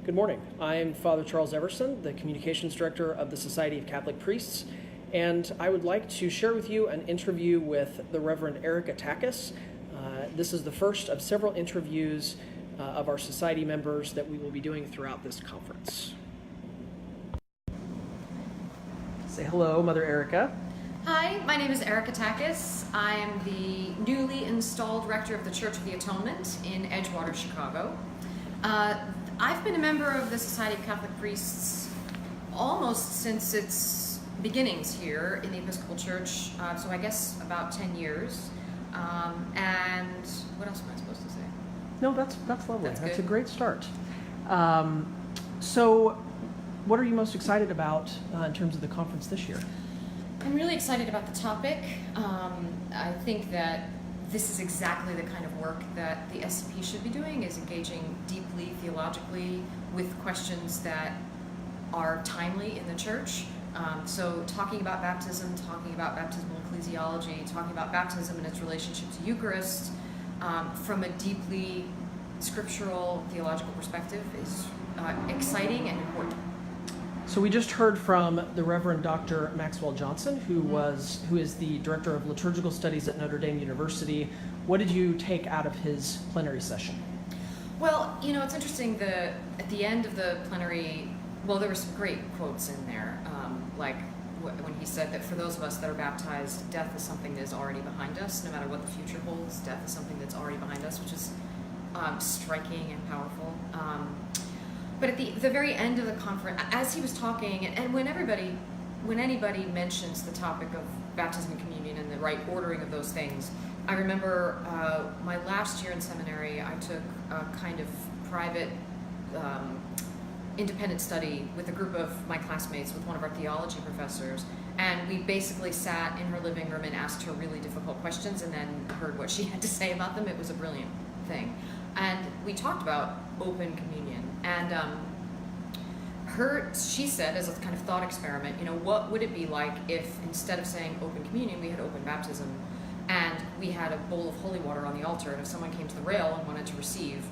Good morning. I'm Father Charles Everson, the Communications Director of the Society of Catholic Priests, and I would like to share with you an interview with the Reverend Erika Takacs. This is the first of several interviews of our society members that we will be doing throughout this conference. Say hello, Mother Erika. Hi, my name is Erika Takacs. I am the newly installed rector of the Church of the Atonement in Edgewater, Chicago. I've been a member of the Society of Catholic Priests almost since its beginnings here in the Episcopal Church, so I guess about 10 years. And what else am I supposed to say? No, that's lovely. That's a great start. So what are you most excited about in terms of the conference this year? I'm really excited about the topic. I think that this is exactly the kind of work that the SCP should be doing, is engaging deeply theologically with questions that are timely in the church. So talking about baptism, talking about baptismal ecclesiology, talking about baptism and its relationship to Eucharist from a deeply scriptural theological perspective is exciting and important. So we just heard from the Reverend Dr. Maxwell Johnson, who is the Director of Liturgical Studies at Notre Dame University. What did you take out of his plenary session? Well, you know, it's interesting, at the end of the plenary, well, there were some great quotes in there, like when he said that for those of us that are baptized, death is something that is already behind us. No matter what the future holds, death is something that's already behind us, which is striking and powerful. But at the very end of the conference, as he was talking, and when anybody mentions the topic of baptism and communion and the right ordering of those things, I remember my last year in seminary, I took a kind of private independent study with a group of my classmates, with one of our theology professors, and we basically sat in her living room and asked her really difficult questions and then heard what she had to say about them. It was a brilliant thing. And we talked about open communion. And she said, as a kind of thought experiment, you know, what would it be like if instead of saying open communion, we had open baptism, and we had a bowl of holy water on the altar, and if someone came to the rail and wanted to receive,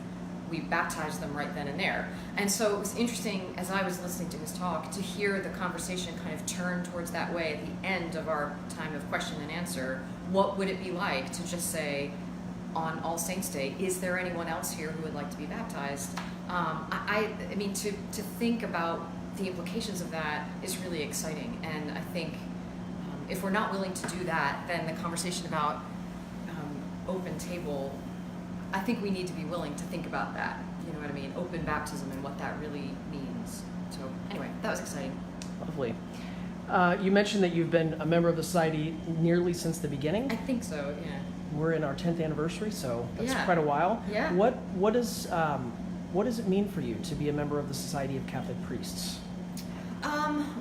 we baptized them right then and there. And so it was interesting, as I was listening to his talk, to hear the conversation kind of turn towards that way at the end of our time of question and answer. What would it be like to just say, on All Saints' Day, is there anyone else here who would like to be baptized? I mean, to think about the implications of that is really exciting, and I think if we're not willing to do that, then the conversation about open table, I think we need to be willing to think about that, you know what I mean, open baptism and what that really means. So anyway, that was exciting. Lovely. You mentioned that you've been a member of the Society nearly since the beginning. I think so, yeah. We're in our 10th anniversary, so that's Yeah. quite a while. Yeah. What does it mean for you to be a member of the Society of Catholic Priests?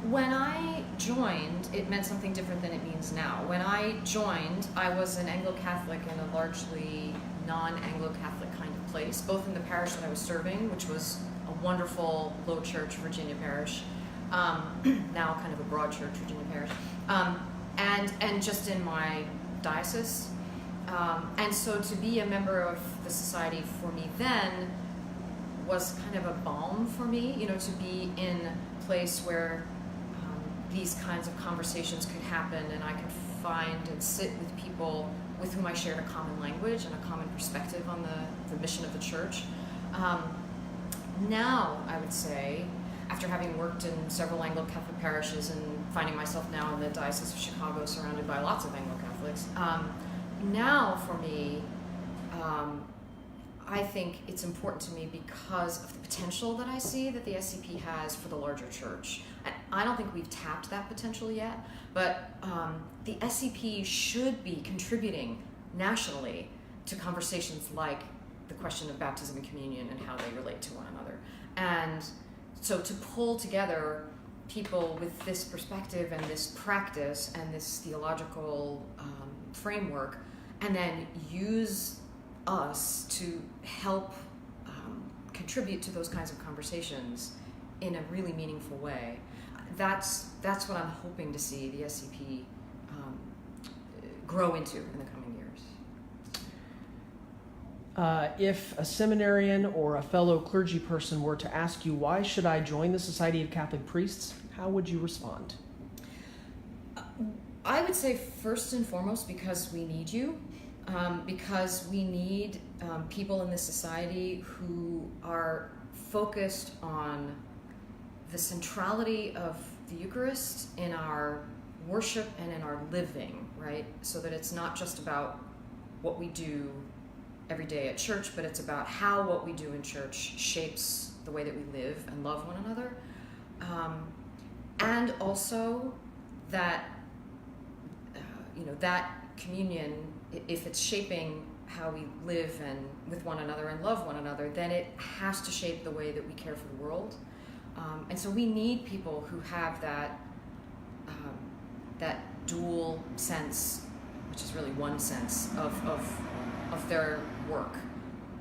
When I joined, it meant something different than it means now. When I joined, I was an Anglo-Catholic in a largely non-Anglo-Catholic kind of place, both in the parish that I was serving, which was a wonderful low church Virginia parish, now kind of a broad church Virginia parish, and just in my diocese. And so to be a member of the society for me then was kind of a balm for me, you know, to be in a place where these kinds of conversations could happen, and I could find and sit with people with whom I shared a common language and a common perspective on the mission of the church. Now, I would say, after having worked in several Anglo-Catholic parishes and finding myself now in the Diocese of Chicago surrounded by lots of Anglo-Catholics, now for me, I think it's important to me because of the potential that I see that the SCP has for the larger church. I don't think we've tapped that potential yet, but the SCP should be contributing nationally to conversations like the question of baptism and communion and how they relate to one another. And so to pull together people with this perspective and this practice and this theological framework, and then use us to help contribute to those kinds of conversations in a really meaningful way. That's what I'm hoping to see the SCP grow into in the coming years. If a seminarian or a fellow clergy person were to ask you, why should I join the Society of Catholic Priests, how would you respond? I would say first and foremost because we need you, because we need people in this society who are focused on the centrality of the Eucharist in our worship and in our living, right? So that it's not just about what we do every day at church, but it's about how what we do in church shapes the way that we live and love one another. And also that that communion, if it's shaping how we live and with one another and love one another, then it has to shape the way that we care for the world. And so we need people who have that dual sense, which is really one sense of their work,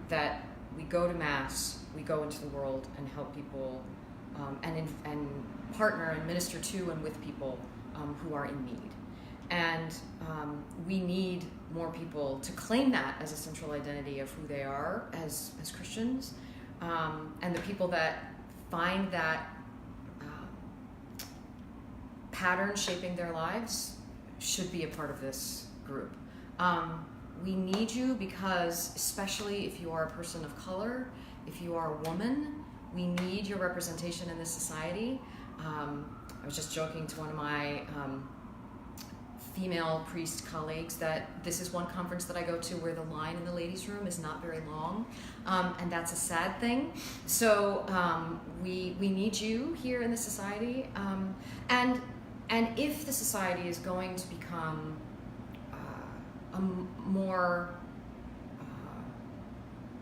that we go to Mass, we go into the world and help people, and partner and minister to and with people who are in need. And we need more people to claim that as a central identity of who they are as Christians. And the people that find that pattern shaping their lives should be a part of this group. We need you because, especially if you are a person of color, if you are a woman, we need your representation in this society. I was just joking to one of my female priest colleagues that this is one conference that I go to where the line in the ladies' room is not very long, and that's a sad thing. So we need you here in the society, and if the society is going to become a more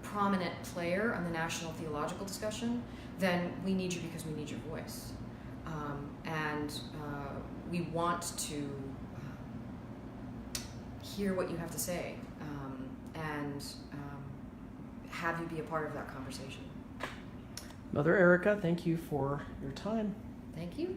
prominent player in the national theological discussion, then we need you because we need your voice, and we want to hear what you have to say, and have you be a part of that conversation. Mother Erika, thank you for your time. Thank you.